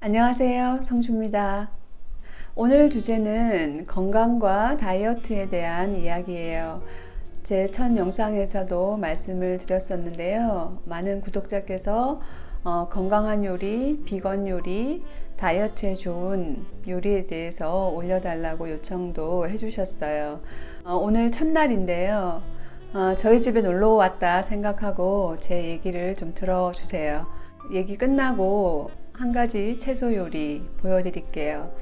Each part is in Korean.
안녕하세요. 성주입니다. 오늘 주제는 건강과 다이어트에 대한 이야기예요. 제 첫 영상에서도 말씀을 드렸었는데요. 많은 구독자께서 건강한 요리, 비건 요리, 다이어트에 좋은 요리에 대해서 올려달라고 요청도 해주셨어요. 오늘 첫날인데요. 저희 집에 놀러 왔다 생각하고 제 얘기를 좀 들어주세요. 얘기 끝나고 한 가지 채소 요리 보여드릴게요.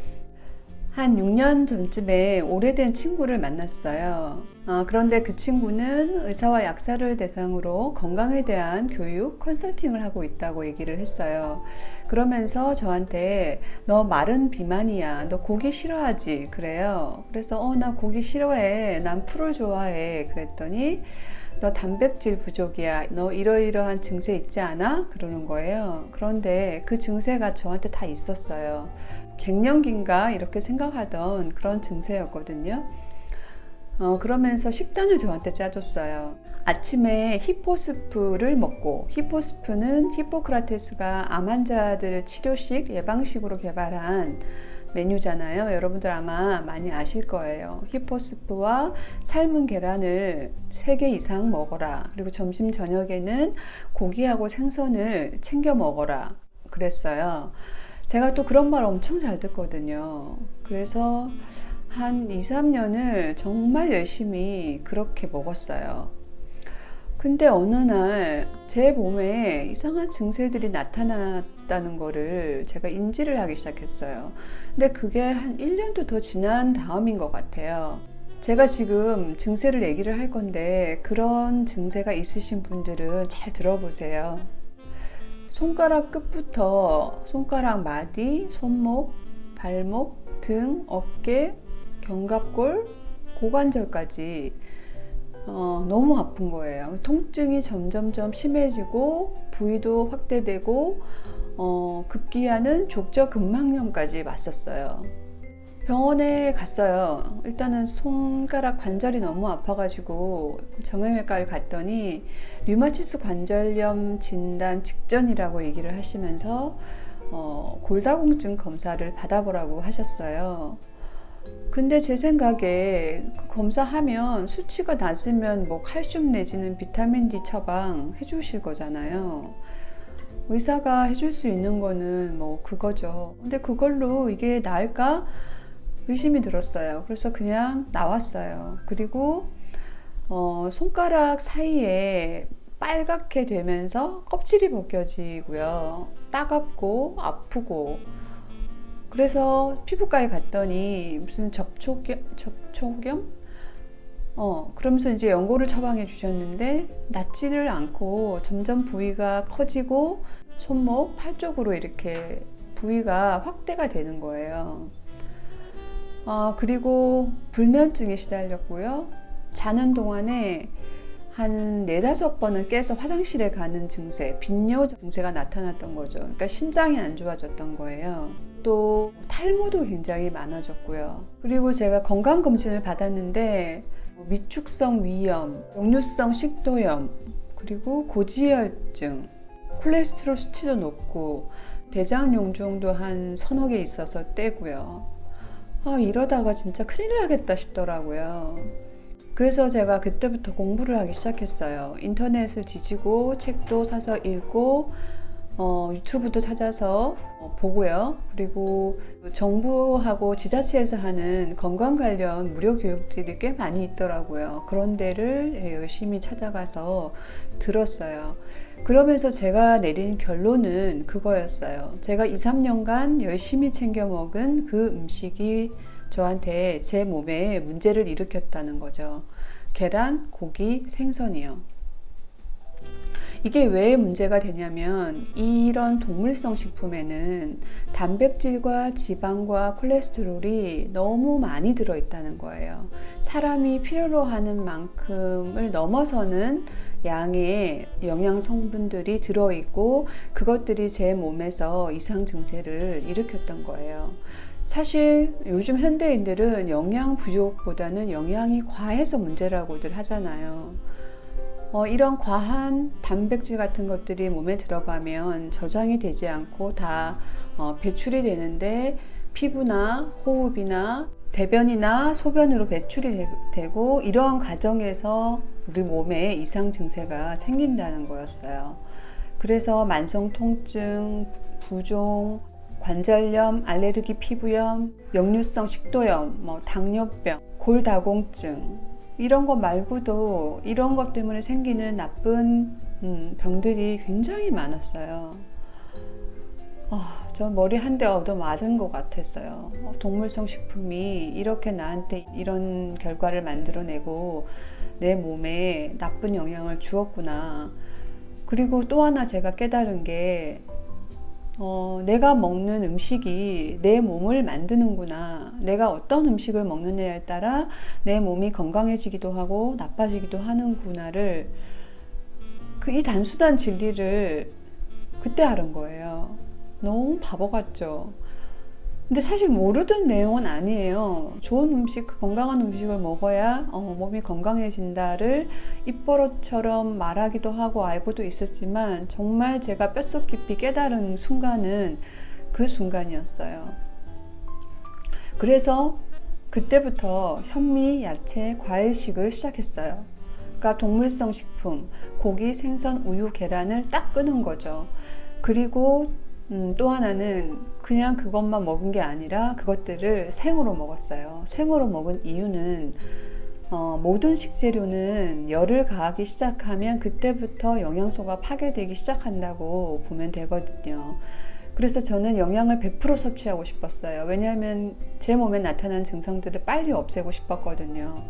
한 6년 전쯤에 오래된 친구를 만났어요. 그런데 그 친구는 의사와 약사를 대상으로 건강에 대한 교육 컨설팅을 하고 있다고 얘기를 했어요. 그러면서 저한테 너 마른 비만이야. 너 고기 싫어하지? 그래요. 그래서 나 고기 싫어해. 난 풀을 좋아해. 그랬더니 너 단백질 부족이야. 너 이러이러한 증세 있지 않아? 그러는 거예요. 그런데 그 증세가 저한테 다 있었어요. 갱년기인가 이렇게 생각하던 그런 증세였거든요. 그러면서 식단을 저한테 짜줬어요. 아침에 히포스프를 먹고, 히포스프는 히포크라테스가 암 환자들 치료식, 예방식으로 개발한 메뉴잖아요. 여러분들 아마 많이 아실 거예요. 히포스프와 삶은 계란을 3개 이상 먹어라. 그리고 점심 저녁에는 고기하고 생선을 챙겨 먹어라. 그랬어요. 제가 또 그런 말 엄청 잘 듣거든요. 그래서 한 2, 3년을 정말 열심히 그렇게 먹었어요. 근데 어느 날 제 몸에 이상한 증세들이 나타났다는 거를 제가 인지를 하기 시작했어요. 근데 그게 한 1년도 더 지난 다음인 것 같아요. 제가 지금 증세를 얘기를 할 건데 그런 증세가 있으신 분들은 잘 들어보세요. 손가락 끝부터 손가락 마디, 손목, 발목, 등, 어깨, 견갑골, 고관절까지 너무 아픈 거예요. 통증이 점점점 심해지고 부위도 확대되고 급기야는 족저근막염까지 왔었어요. 병원에 갔어요. 일단은 손가락 관절이 너무 아파가지고 정형외과를 갔더니 류마티스 관절염 진단 직전이라고 얘기를 하시면서 골다공증 검사를 받아보라고 하셨어요. 근데 제 생각에 검사하면 수치가 낮으면 뭐 칼슘 내지는 비타민 D 처방 해주실 거잖아요. 의사가 해줄 수 있는 거는 뭐 그거죠. 근데 그걸로 이게 나을까 의심이 들었어요. 그래서 그냥 나왔어요. 그리고 손가락 사이에 빨갛게 되면서 껍질이 벗겨지고요. 따갑고 아프고. 그래서 피부과에 갔더니 무슨 접촉염? 그러면서 이제 연고를 처방해 주셨는데 낫지를 않고 점점 부위가 커지고 손목, 팔 쪽으로 이렇게 부위가 확대가 되는 거예요. 그리고 불면증에 시달렸고요. 자는 동안에 한 4-5번은 깨서 화장실에 가는 증세, 빈뇨 증세가 나타났던 거죠. 그러니까 신장이 안 좋아졌던 거예요. 또 탈모도 굉장히 많아졌고요. 그리고 제가 건강검진을 받았는데 위축성 위염, 역류성 식도염, 그리고 고지혈증, 콜레스테롤 수치도 높고 대장 용종도 한 서너 개 있어서 떼고요. 이러다가 진짜 큰일 나겠다 싶더라고요. 그래서 제가 그때부터 공부를 하기 시작했어요. 인터넷을 뒤지고 책도 사서 읽고 유튜브도 찾아서 보고요. 그리고 정부하고 지자체에서 하는 건강 관련 무료 교육들이 꽤 많이 있더라고요. 그런 데를 열심히 찾아가서 들었어요. 그러면서 제가 내린 결론은 그거였어요. 제가 2, 3년간 열심히 챙겨 먹은 그 음식이 저한테 제 몸에 문제를 일으켰다는 거죠. 계란, 고기, 생선이요. 이게 왜 문제가 되냐면 이런 동물성 식품에는 단백질과 지방과 콜레스테롤이 너무 많이 들어있다는 거예요. 사람이 필요로 하는 만큼을 넘어서는 양의 영양 성분들이 들어있고 그것들이 제 몸에서 이상 증세를 일으켰던 거예요. 사실 요즘 현대인들은 영양 부족보다는 영양이 과해서 문제라고들 하잖아요. 이런 과한 단백질 같은 것들이 몸에 들어가면 저장이 되지 않고 다 배출이 되는데 피부나 호흡이나 대변이나 소변으로 배출이 되고 이러한 과정에서 우리 몸에 이상 증세가 생긴다는 거였어요. 그래서 만성 통증, 부종, 관절염, 알레르기 피부염, 역류성 식도염, 당뇨병, 골다공증 이런 것 말고도 이런 것 때문에 생기는 나쁜 병들이 굉장히 많았어요. 저 머리 한 대 얻어 맞은 것 같았어요. 동물성 식품이 이렇게 나한테 이런 결과를 만들어내고 내 몸에 나쁜 영향을 주었구나. 그리고 또 하나 제가 깨달은 게 내가 먹는 음식이 내 몸을 만드는구나. 내가 어떤 음식을 먹느냐에 따라 내 몸이 건강해지기도 하고 나빠지기도 하는구나를 이 단순한 진리를 그때 알은 거예요. 너무 바보 같죠. 근데 사실 모르던 내용은 아니에요. 좋은 음식, 건강한 음식을 먹어야 몸이 건강해진다를 입버릇처럼 말하기도 하고 알고도 있었지만 정말 제가 뼛속 깊이 깨달은 순간은 그 순간이었어요. 그래서 그때부터 현미, 야채, 과일식을 시작했어요. 그러니까 동물성 식품, 고기, 생선, 우유, 계란을 딱 끊은 거죠. 그리고 또 하나는 그냥 그것만 먹은 게 아니라 그것들을 생으로 먹었어요. 생으로 먹은 이유는 모든 식재료는 열을 가하기 시작하면 그때부터 영양소가 파괴되기 시작한다고 보면 되거든요. 그래서 저는 영양을 100% 섭취하고 싶었어요. 왜냐하면 제 몸에 나타난 증상들을 빨리 없애고 싶었거든요.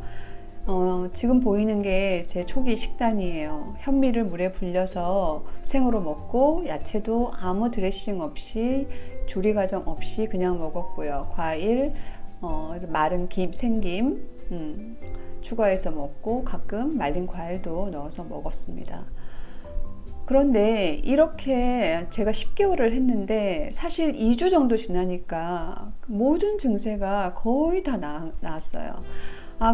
지금 보이는 게 제 초기 식단이에요. 현미를 물에 불려서 생으로 먹고 야채도 아무 드레싱 없이 조리 과정 없이 그냥 먹었고요. 과일, 마른 김, 생김 추가해서 먹고 가끔 말린 과일도 넣어서 먹었습니다. 그런데 이렇게 제가 10개월을 했는데 사실 2주 정도 지나니까 모든 증세가 거의 다 나았어요.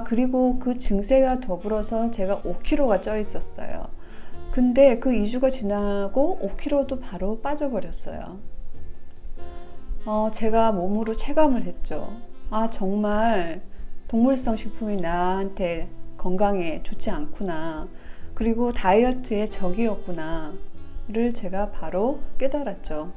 그리고 그 증세와 더불어서 제가 5kg가 쪄 있었어요. 근데 그 2주가 지나고 5kg도 바로 빠져버렸어요. 제가 몸으로 체감을 했죠. 정말 동물성 식품이 나한테 건강에 좋지 않구나. 그리고 다이어트의 적이었구나를 제가 바로 깨달았죠.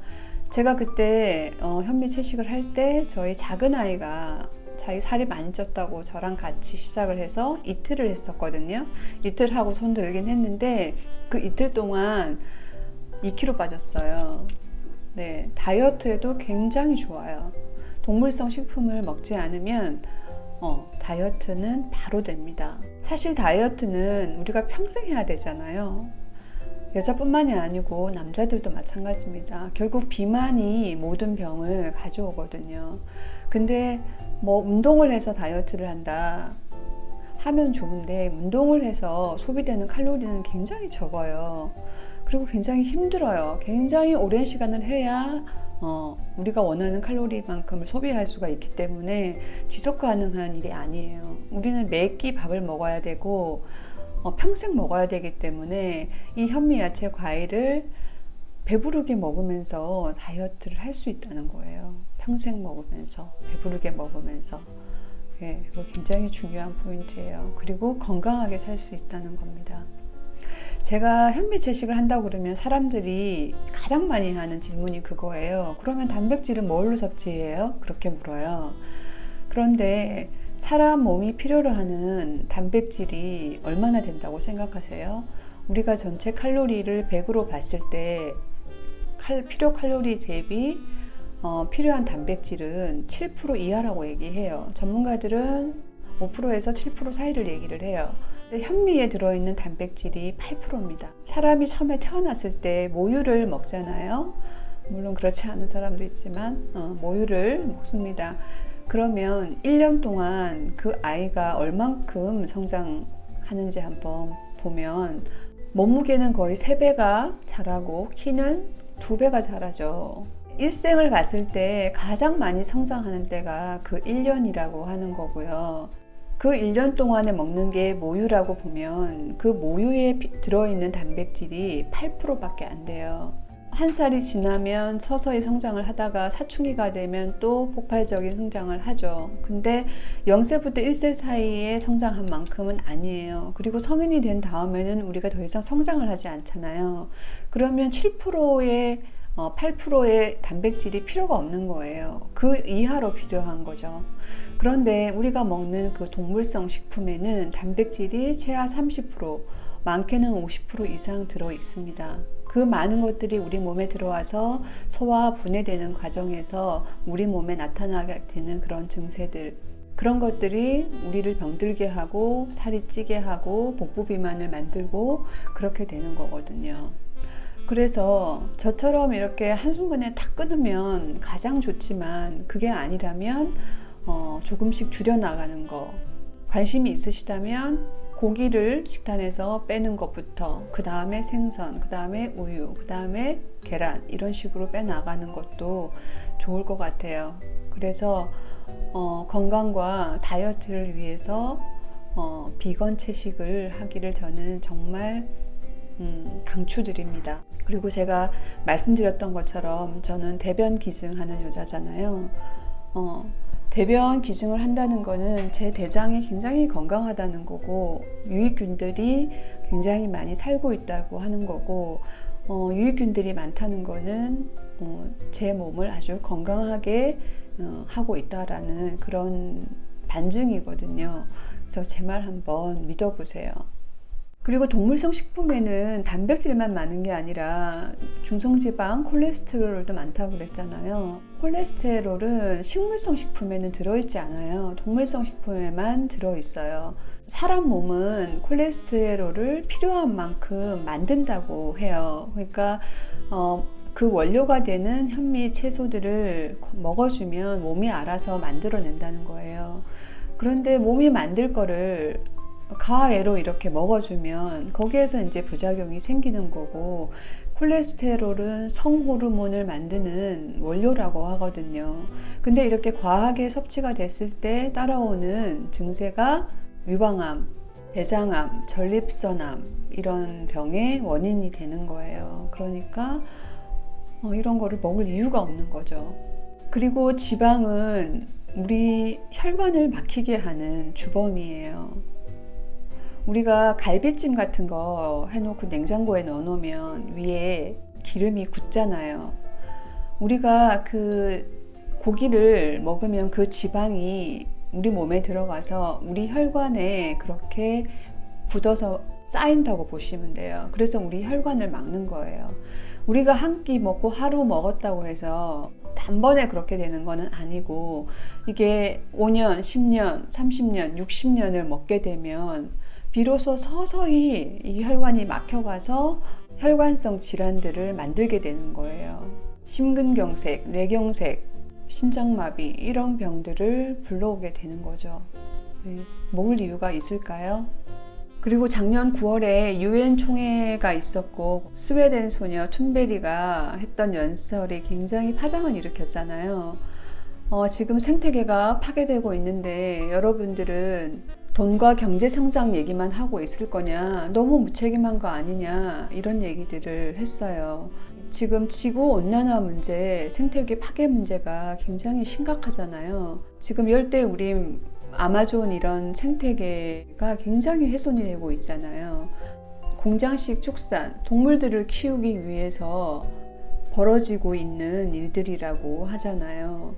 제가 그때 현미 채식을 할 때 저희 작은 아이가 자기 살이 많이 쪘다고 저랑 같이 시작을 해서 이틀을 했었거든요. 이틀 하고 손 들긴 했는데 그 이틀 동안 2kg 빠졌어요. 네, 다이어트에도 굉장히 좋아요. 동물성 식품을 먹지 않으면 다이어트는 바로 됩니다. 사실 다이어트는 우리가 평생 해야 되잖아요. 여자뿐만이 아니고 남자들도 마찬가지입니다. 결국 비만이 모든 병을 가져오거든요. 근데 운동을 해서 다이어트를 한다 하면 좋은데 운동을 해서 소비되는 칼로리는 굉장히 적어요. 그리고 굉장히 힘들어요. 굉장히 오랜 시간을 해야 우리가 원하는 칼로리만큼을 소비할 수가 있기 때문에 지속 가능한 일이 아니에요. 우리는 매끼 밥을 먹어야 되고 평생 먹어야 되기 때문에 이 현미, 야채, 과일을 배부르게 먹으면서 다이어트를 할 수 있다는 거예요. 평생 먹으면서, 배부르게 먹으면서. 예, 이거 굉장히 중요한 포인트예요. 그리고 건강하게 살 수 있다는 겁니다. 제가 현미 채식을 한다고 그러면 사람들이 가장 많이 하는 질문이 그거예요. 그러면 단백질은 뭘로 섭취해요? 그렇게 물어요. 그런데 사람 몸이 필요로 하는 단백질이 얼마나 된다고 생각하세요? 우리가 전체 칼로리를 100으로 봤을 때 필요 칼로리 대비 필요한 단백질은 7% 이하라고 얘기해요. 전문가들은 5%에서 7% 사이를 얘기를 해요. 근데 현미에 들어있는 단백질이 8%입니다. 사람이 처음에 태어났을 때 모유를 먹잖아요. 물론 그렇지 않은 사람도 있지만 모유를 먹습니다. 그러면 1년 동안 그 아이가 얼만큼 성장하는지 한번 보면 몸무게는 거의 3배가 자라고 키는 2배가 자라죠. 일생을 봤을 때 가장 많이 성장하는 때가 그 1년이라고 하는 거고요. 그 1년 동안에 먹는 게 모유라고 보면 그 모유에 들어있는 단백질이 8%밖에 안 돼요. 한 살이 지나면 서서히 성장을 하다가 사춘기가 되면 또 폭발적인 성장을 하죠. 근데 0세부터 1세 사이에 성장한 만큼은 아니에요. 그리고 성인이 된 다음에는 우리가 더 이상 성장을 하지 않잖아요. 그러면 7%의 8%의 단백질이 필요가 없는 거예요. 그 이하로 필요한 거죠. 그런데 우리가 먹는 그 동물성 식품에는 단백질이 최하 30%, 많게는 50% 이상 들어 있습니다. 그 많은 것들이 우리 몸에 들어와서 소화 분해되는 과정에서 우리 몸에 나타나게 되는 그런 증세들, 그런 것들이 우리를 병들게 하고 살이 찌게 하고 복부 비만을 만들고 그렇게 되는 거거든요. 그래서 저처럼 이렇게 한순간에 탁 끊으면 가장 좋지만, 그게 아니라면 조금씩 줄여나가는 거, 관심이 있으시다면 고기를 식단에서 빼는 것부터, 그 다음에 생선, 그 다음에 우유, 그 다음에 계란, 이런 식으로 빼나가는 것도 좋을 것 같아요. 그래서 건강과 다이어트를 위해서 비건 채식을 하기를 저는 정말 강추드립니다. 그리고 제가 말씀드렸던 것처럼 저는 대변 기증하는 여자잖아요. 대변 기증을 한다는 거는 제 대장이 굉장히 건강하다는 거고, 유익균들이 굉장히 많이 살고 있다고 하는 거고, 유익균들이 많다는 거는 제 몸을 아주 건강하게 하고 있다라는 그런 반증이거든요. 그래서 제 말 한번 믿어보세요. 그리고 동물성 식품에는 단백질만 많은 게 아니라 중성지방, 콜레스테롤도 많다고 그랬잖아요. 콜레스테롤은 식물성 식품에는 들어있지 않아요. 동물성 식품에만 들어있어요. 사람 몸은 콜레스테롤을 필요한 만큼 만든다고 해요. 그러니까 그 원료가 되는 현미, 채소들을 먹어주면 몸이 알아서 만들어낸다는 거예요. 그런데 몸이 만들 거를 가외로 이렇게 먹어주면 거기에서 이제 부작용이 생기는 거고, 콜레스테롤은 성호르몬을 만드는 원료라고 하거든요. 근데 이렇게 과하게 섭취가 됐을 때 따라오는 증세가 유방암, 대장암, 전립선암, 이런 병의 원인이 되는 거예요. 그러니까 이런 거를 먹을 이유가 없는 거죠. 그리고 지방은 우리 혈관을 막히게 하는 주범이에요. 우리가 갈비찜 같은 거 해놓고 냉장고에 넣어놓으면 위에 기름이 굳잖아요. 우리가 그 고기를 먹으면 그 지방이 우리 몸에 들어가서 우리 혈관에 그렇게 굳어서 쌓인다고 보시면 돼요. 그래서 우리 혈관을 막는 거예요. 우리가 한 끼 먹고 하루 먹었다고 해서 단번에 그렇게 되는 거는 아니고, 이게 5년, 10년, 30년, 60년을 먹게 되면 비로소 서서히 이 혈관이 막혀가서 혈관성 질환들을 만들게 되는 거예요. 심근경색, 뇌경색, 심장마비, 이런 병들을 불러오게 되는 거죠. 먹을 이유가 있을까요? 그리고 작년 9월에 UN 총회가 있었고, 스웨덴 소녀 툰베리가 했던 연설이 굉장히 파장을 일으켰잖아요. 지금 생태계가 파괴되고 있는데 여러분들은 돈과 경제 성장 얘기만 하고 있을 거냐, 너무 무책임한 거 아니냐, 이런 얘기들을 했어요. 지금 지구 온난화 문제, 생태계 파괴 문제가 굉장히 심각하잖아요. 지금 열대우림, 아마존, 이런 생태계가 굉장히 훼손이 되고 있잖아요. 공장식 축산, 동물들을 키우기 위해서 벌어지고 있는 일들이라고 하잖아요.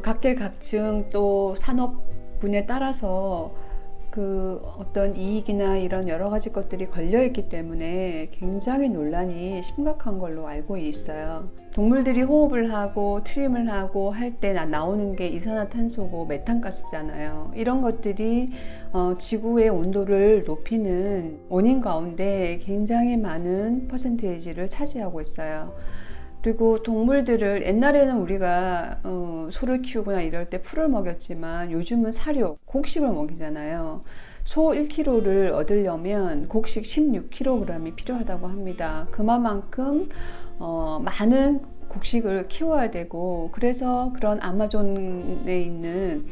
각계각층 또 산업군에 따라서 그 어떤 이익이나 이런 여러 가지 것들이 걸려있기 때문에 굉장히 논란이 심각한 걸로 알고 있어요. 동물들이 호흡을 하고 트림을 하고 할 때 나오는 게 이산화탄소고 메탄가스잖아요. 이런 것들이 지구의 온도를 높이는 원인 가운데 굉장히 많은 퍼센테이지를 차지하고 있어요. 그리고 동물들을, 옛날에는 우리가 소를 키우거나 이럴 때 풀을 먹였지만 요즘은 사료, 곡식을 먹이잖아요. 소 1kg를 얻으려면 곡식 16kg이 필요하다고 합니다. 그만큼 많은 곡식을 키워야 되고, 그래서 그런 아마존에 있는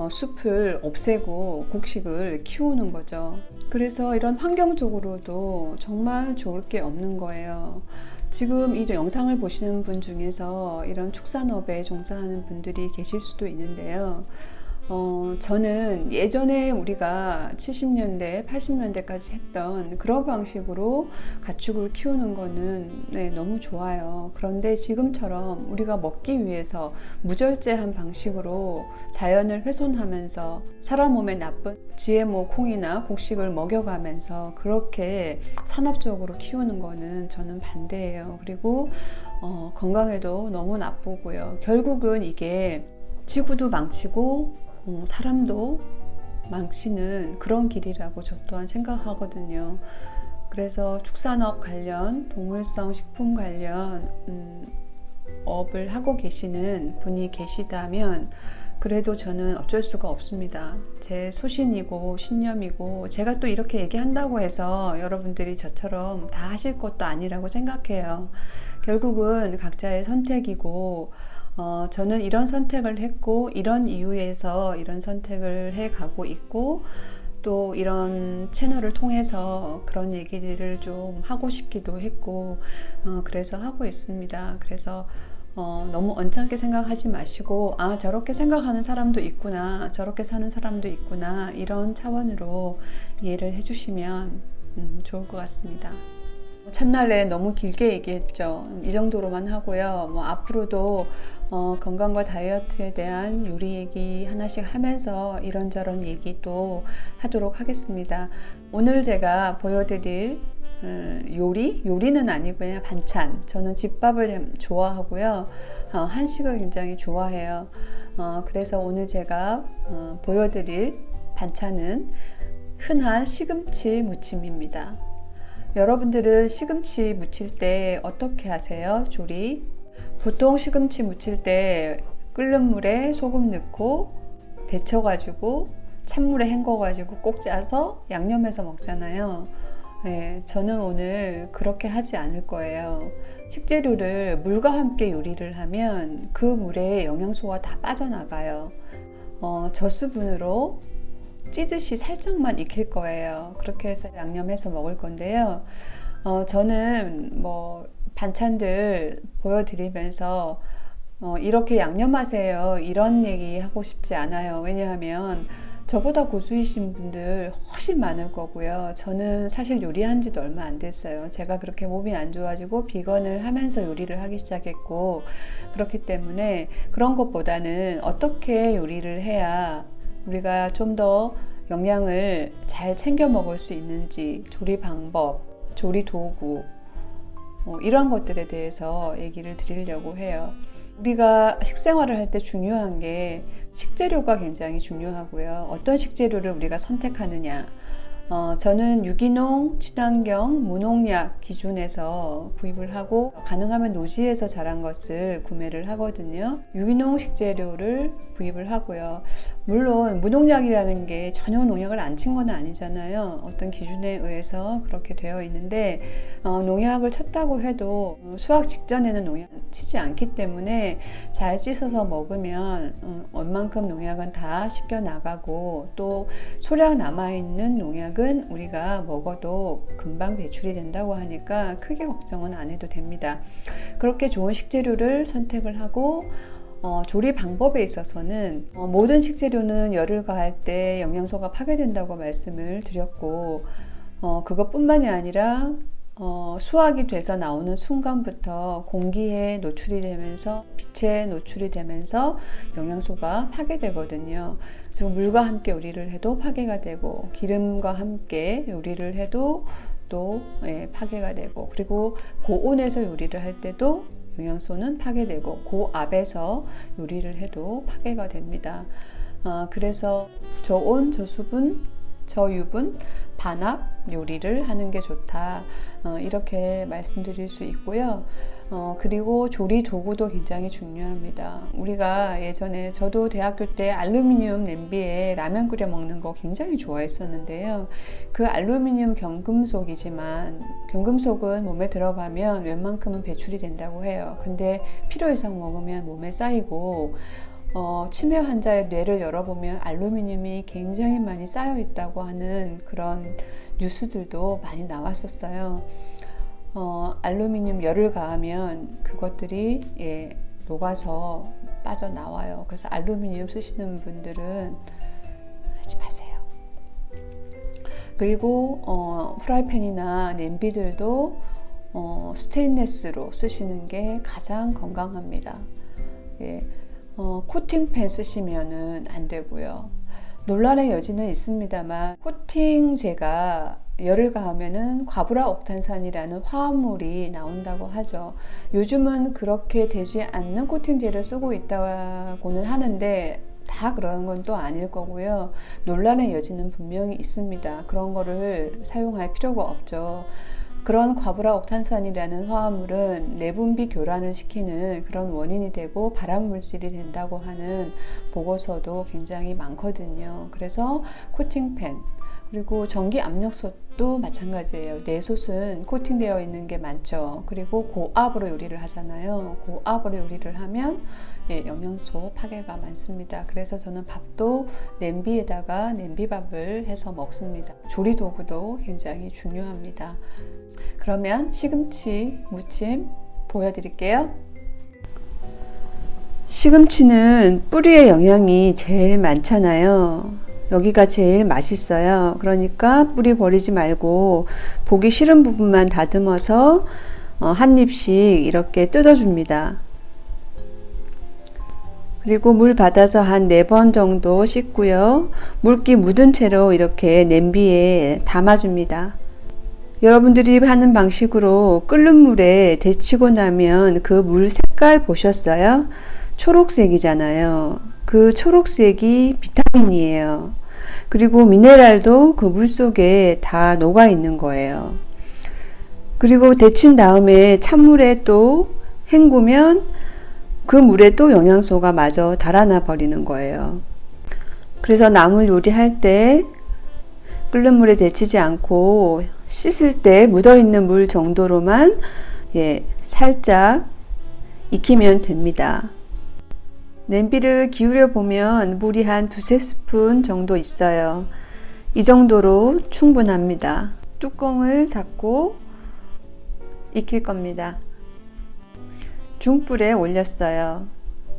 숲을 없애고 곡식을 키우는 거죠. 그래서 이런 환경적으로도 정말 좋을 게 없는 거예요. 지금 이 영상을 보시는 분 중에서 이런 축산업에 종사하는 분들이 계실 수도 있는데요. 저는 예전에 우리가 70년대, 80년대까지 했던 그런 방식으로 가축을 키우는 거는 네, 너무 좋아요. 그런데 지금처럼 우리가 먹기 위해서 무절제한 방식으로 자연을 훼손하면서 사람 몸에 나쁜 GMO 콩이나 곡식을 먹여가면서 그렇게 산업적으로 키우는 거는 저는 반대예요. 그리고 건강에도 너무 나쁘고요. 결국은 이게 지구도 망치고 사람도 망치는 그런 길이라고 저 또한 생각하거든요. 그래서 축산업 관련, 동물성 식품 관련 업을 하고 계시는 분이 계시다면 그래도 저는 어쩔 수가 없습니다. 제 소신이고 신념이고 제가 또 이렇게 얘기한다고 해서 여러분들이 저처럼 다 하실 것도 아니라고 생각해요. 결국은 각자의 선택이고 저는 이런 선택을 했고 이런 이유에서 이런 선택을 해 가고 있고 또 이런 채널을 통해서 그런 얘기들을 좀 하고 싶기도 했고 그래서 하고 있습니다. 그래서 너무 언짢게 생각하지 마시고 저렇게 생각하는 사람도 있구나, 저렇게 사는 사람도 있구나, 이런 차원으로 이해를 해주시면 좋을 것 같습니다. 첫날에 너무 길게 얘기했죠. 이 정도로만 하고요. 앞으로도 건강과 다이어트에 대한 요리 얘기 하나씩 하면서 이런저런 얘기도 하도록 하겠습니다. 오늘 제가 보여드릴 요리는 아니고 그냥 반찬. 저는 집밥을 좋아하고요. 한식을 굉장히 좋아해요. 그래서 오늘 제가 보여드릴 반찬은 흔한 시금치 무침입니다. 여러분들은 시금치 무칠 때 어떻게 하세요? 조리? 보통 시금치 무칠 때 끓는 물에 소금 넣고 데쳐가지고 찬물에 헹궈가지고 꼭 짜서 양념해서 먹잖아요. 네, 저는 오늘 그렇게 하지 않을 거예요. 식재료를 물과 함께 요리를 하면 그 물에 영양소가 다 빠져나가요. 저수분으로 찌듯이 살짝만 익힐 거예요. 그렇게 해서 양념해서 먹을 건데요. 저는 반찬들 보여드리면서 이렇게 양념하세요, 이런 얘기 하고 싶지 않아요. 왜냐하면 저보다 고수이신 분들 훨씬 많을 거고요. 저는 사실 요리한 지도 얼마 안 됐어요. 제가 그렇게 몸이 안 좋아지고 비건을 하면서 요리를 하기 시작했고, 그렇기 때문에 그런 것보다는 어떻게 요리를 해야 우리가 좀 더 영양을 잘 챙겨 먹을 수 있는지, 조리 방법, 조리 도구, 이런 것들에 대해서 얘기를 드리려고 해요. 우리가 식생활을 할 때 중요한 게 식재료가 굉장히 중요하고요. 어떤 식재료를 우리가 선택하느냐. 저는 유기농, 친환경, 무농약 기준에서 구입을 하고 가능하면 노지에서 자란 것을 구매를 하거든요. 유기농 식재료를 구입을 하고요. 물론 무농약이라는 게 전혀 농약을 안 친 건 아니잖아요. 어떤 기준에 의해서 그렇게 되어 있는데 농약을 쳤다고 해도 수확 직전에는 농약 치지 않기 때문에 잘 씻어서 먹으면 얼만큼 농약은 다 씻겨 나가고 또 소량 남아있는 농약은 우리가 먹어도 금방 배출이 된다고 하니까 크게 걱정은 안 해도 됩니다. 그렇게 좋은 식재료를 선택을 하고 조리 방법에 있어서는 모든 식재료는 열을 가할 때 영양소가 파괴된다고 말씀을 드렸고 그것뿐만이 아니라 수확이 돼서 나오는 순간부터 공기에 노출이 되면서 빛에 노출이 되면서 영양소가 파괴되거든요. 그래서 물과 함께 요리를 해도 파괴가 되고 기름과 함께 요리를 해도 또 파괴가 되고, 그리고 고온에서 요리를 할 때도 영양소는 파괴되고 고압에서 요리를 해도 파괴가 됩니다. 그래서 저온, 저수분, 저유분, 반압 요리를 하는 게 좋다, 이렇게 말씀드릴 수 있고요. 그리고 조리 도구도 굉장히 중요합니다. 우리가 예전에, 저도 대학교 때 알루미늄 냄비에 라면 끓여 먹는 거 굉장히 좋아했었는데요. 그 알루미늄 경금속이지만 경금속은 몸에 들어가면 웬만큼은 배출이 된다고 해요. 근데 필요 이상 먹으면 몸에 쌓이고 치매 환자의 뇌를 열어보면 알루미늄이 굉장히 많이 쌓여 있다고 하는 그런 뉴스들도 많이 나왔었어요. 알루미늄 열을 가하면 그것들이 녹아서 빠져나와요. 그래서 알루미늄 쓰시는 분들은 하지 마세요. 그리고 프라이팬이나 냄비들도 스테인리스로 쓰시는 게 가장 건강합니다. 코팅팬 쓰시면은 안 되고요. 논란의 여지는 있습니다만 코팅제가 열을 가하면은 과불화옥탄산이라는 화합물이 나온다고 하죠. 요즘은 그렇게 되지 않는 코팅제를 쓰고 있다고는 하는데 다 그런 건 또 아닐 거고요. 논란의 여지는 분명히 있습니다. 그런 거를 사용할 필요가 없죠. 그런 과불화옥탄산이라는 화합물은 내분비 교란을 시키는 그런 원인이 되고 발암물질이 된다고 하는 보고서도 굉장히 많거든요. 그래서 코팅팬, 그리고 전기 압력솥도 마찬가지예요. 내솥은 코팅되어 있는 게 많죠. 그리고 고압으로 요리를 하잖아요. 고압으로 요리를 하면 영양소 파괴가 많습니다. 그래서 저는 밥도 냄비에다가 냄비밥을 해서 먹습니다. 조리 도구도 굉장히 중요합니다. 그러면 시금치 무침 보여드릴게요. 시금치는 뿌리의 영양이 제일 많잖아요. 여기가 제일 맛있어요. 그러니까 뿌리 버리지 말고 보기 싫은 부분만 다듬어서 한 입씩 이렇게 뜯어줍니다. 그리고 물 받아서 한 4번 정도 씻고요. 물기 묻은 채로 이렇게 냄비에 담아줍니다. 여러분들이 하는 방식으로 끓는 물에 데치고 나면 그 물 색깔 보셨어요? 초록색이잖아요. 그 초록색이 비타민이에요. 그리고 미네랄도 그 물 속에 다 녹아 있는 거예요. 그리고 데친 다음에 찬물에 또 헹구면 그 물에 또 영양소가 마저 달아나 버리는 거예요. 그래서 나물 요리할 때 끓는 물에 데치지 않고 씻을 때 묻어있는 물 정도로만 살짝 익히면 됩니다. 냄비를 기울여 보면 물이 한 2-3스푼 정도 있어요. 이 정도로 충분합니다. 뚜껑을 닫고 익힐 겁니다. 중불에 올렸어요.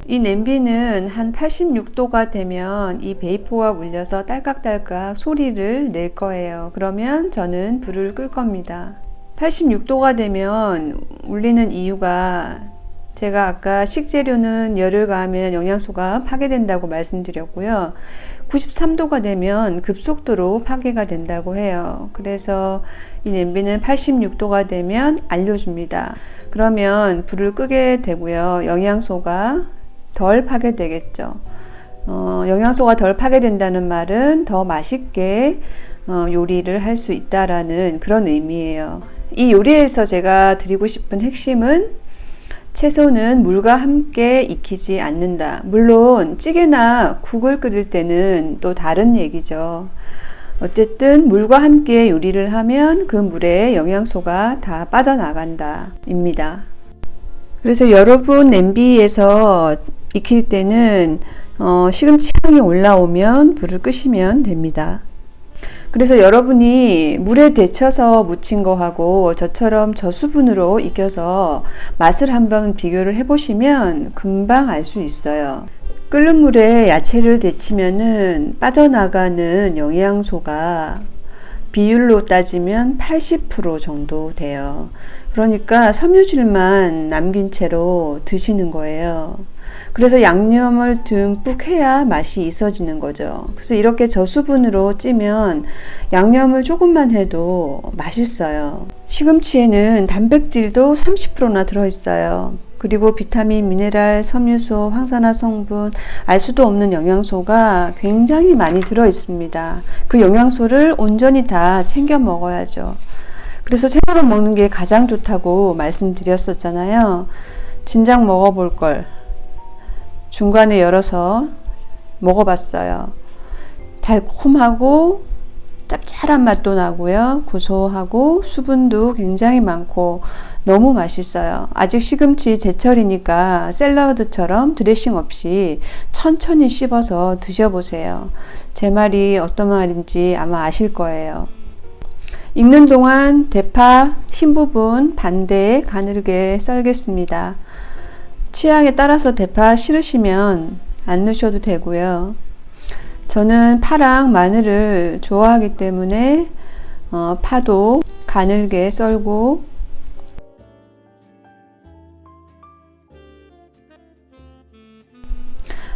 이 냄비는 한 86도가 되면 이 베이퍼가 울려서 딸깍딸깍 소리를 낼 거예요. 그러면 저는 불을 끌 겁니다. 86도가 되면 울리는 이유가 제가 아까 식재료는 열을 가하면 영양소가 파괴된다고 말씀드렸고요. 93도가 되면 급속도로 파괴가 된다고 해요. 그래서 이 냄비는 86도가 되면 알려줍니다. 그러면 불을 끄게 되고요. 영양소가 덜 파괴되겠죠. 영양소가 덜 파괴된다는 말은 더 맛있게 요리를 할 수 있다라는 그런 의미예요. 이 요리에서 제가 드리고 싶은 핵심은 채소는 물과 함께 익히지 않는다. 물론 찌개나 국을 끓일 때는 또 다른 얘기죠. 어쨌든 물과 함께 요리를 하면 그 물에 영양소가 다 빠져나간다 입니다. 그래서 여러분 냄비에서 익힐 때는 시금치 향이 올라오면 불을 끄시면 됩니다. 그래서 여러분이 물에 데쳐서 무친 거하고 저처럼 저수분으로 익혀서 맛을 한번 비교를 해보시면 금방 알 수 있어요. 끓는 물에 야채를 데치면은 빠져나가는 영양소가 비율로 따지면 80% 정도 돼요. 그러니까 섬유질만 남긴 채로 드시는 거예요. 그래서 양념을 듬뿍 해야 맛이 있어지는 거죠. 그래서 이렇게 저수분으로 찌면 양념을 조금만 해도 맛있어요. 시금치에는 단백질도 30%나 들어있어요. 그리고 비타민, 미네랄, 섬유소, 항산화 성분, 알 수도 없는 영양소가 굉장히 많이 들어있습니다. 그 영양소를 온전히 다 챙겨 먹어야죠. 그래서 생으로 먹는 게 가장 좋다고 말씀드렸었잖아요. 진작 먹어볼 걸 중간에 열어서 먹어봤어요. 달콤하고 짭짤한 맛도 나고요. 고소하고 수분도 굉장히 많고 너무 맛있어요. 아직 시금치 제철이니까 샐러드처럼 드레싱 없이 천천히 씹어서 드셔보세요. 제 말이 어떤 말인지 아마 아실 거예요. 익는 동안 대파 흰 부분 반대에 가늘게 썰겠습니다. 취향에 따라서 대파 싫으시면 안 넣으셔도 되고요. 저는 파랑 마늘을 좋아하기 때문에 파도 가늘게 썰고,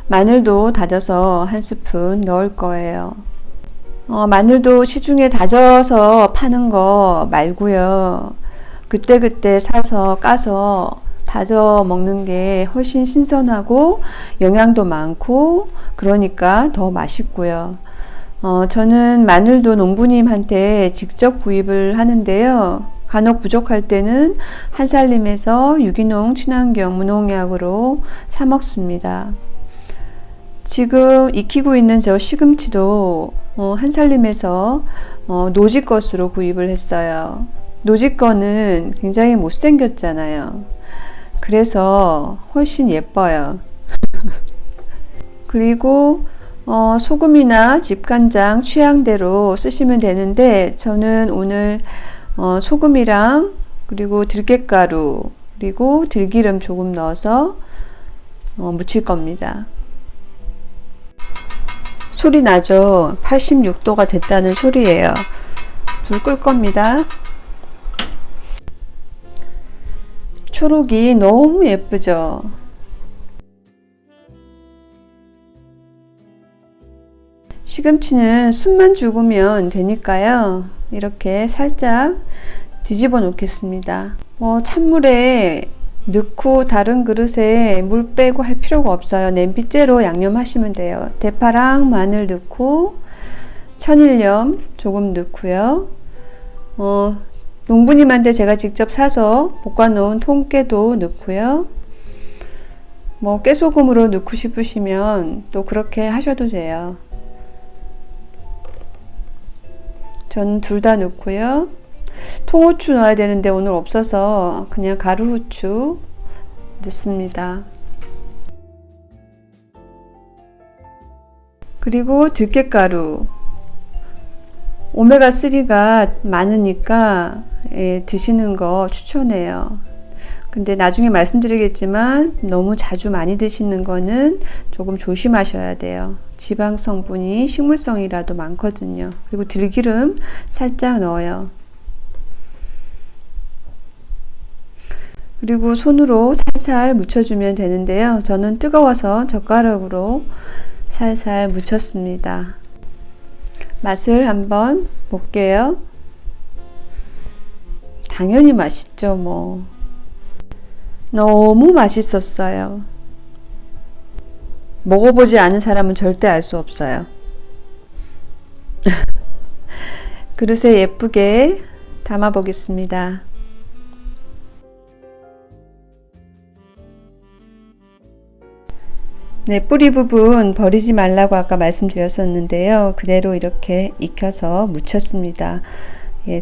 마늘도 다져서 한 스푼 넣을 거예요. 마늘도 시중에 다져서 파는 거 말고요. 그때그때 사서 까서 다져 먹는 게 훨씬 신선하고 영양도 많고 그러니까 더 맛있고요. 저는 마늘도 농부님한테 직접 구입을 하는데요. 간혹 부족할 때는 한살림에서 유기농 친환경 무농약으로 사 먹습니다. 지금 익히고 있는 저 시금치도 한살림에서 노지 것으로 구입을 했어요. 노지 거는 굉장히 못생겼잖아요. 그래서 훨씬 예뻐요. 그리고 소금이나 집간장 취향대로 쓰시면 되는데, 저는 오늘 소금이랑 그리고 들깨가루 그리고 들기름 조금 넣어서 무칠 겁니다. 소리 나죠? 86도가 됐다는 소리예요. 불 끌 겁니다. 초록이 너무 예쁘죠? 시금치는 숨만 죽으면 되니까요. 이렇게 살짝 뒤집어 놓겠습니다. 찬물에 넣고 다른 그릇에 물 빼고 할 필요가 없어요. 냄비째로 양념하시면 돼요. 대파랑 마늘 넣고 천일염 조금 넣고요. 농부님한테 제가 직접 사서 볶아 놓은 통깨도 넣고요. 깨소금으로 넣고 싶으시면 또 그렇게 하셔도 돼요. 전 둘 다 넣고요. 통후추 넣어야 되는데 오늘 없어서 그냥 가루후추 넣습니다. 그리고 들깨가루, 오메가3가 많으니까 드시는 거 추천해요. 근데 나중에 말씀드리겠지만 너무 자주 많이 드시는 거는 조금 조심하셔야 돼요. 지방 성분이 식물성이라도 많거든요. 그리고 들기름 살짝 넣어요. 그리고 손으로 살살 묻혀주면 되는데요. 저는 뜨거워서 젓가락으로 살살 묻혔습니다. 맛을 한번 볼게요. 당연히 맛있죠, 너무 맛있었어요. 먹어보지 않은 사람은 절대 알 수 없어요. 그릇에 예쁘게 담아 보겠습니다. 네, 뿌리 부분 버리지 말라고 아까 말씀드렸었는데요. 그대로 이렇게 익혀서 묻혔습니다.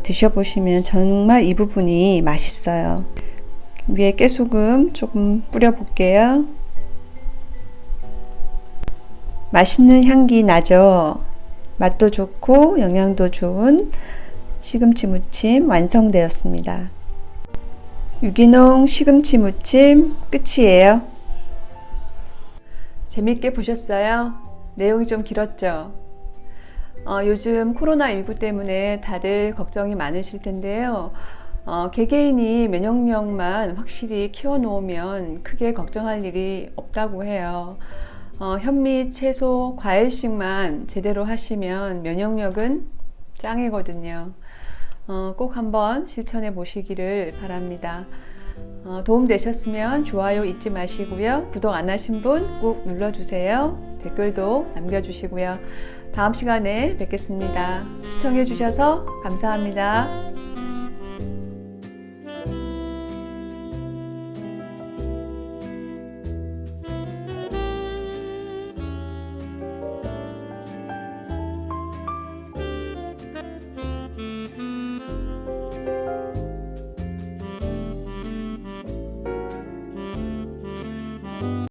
드셔보시면 정말 이 부분이 맛있어요. 위에 깨소금 조금 뿌려 볼게요. 맛있는 향기 나죠? 맛도 좋고 영양도 좋은 시금치 무침 완성되었습니다. 유기농 시금치 무침 끝이에요. 재밌게 보셨어요? 내용이 좀 길었죠? 요즘 코로나19 때문에 다들 걱정이 많으실 텐데요. 개개인이 면역력만 확실히 키워놓으면 크게 걱정할 일이 없다고 해요. 현미, 채소, 과일식만 제대로 하시면 면역력은 짱이거든요. 꼭 한번 실천해 보시기를 바랍니다. 도움 되셨으면 좋아요 잊지 마시고요. 구독 안 하신 분 꼭 눌러주세요. 댓글도 남겨주시고요. 다음 시간에 뵙겠습니다. 시청해 주셔서 감사합니다.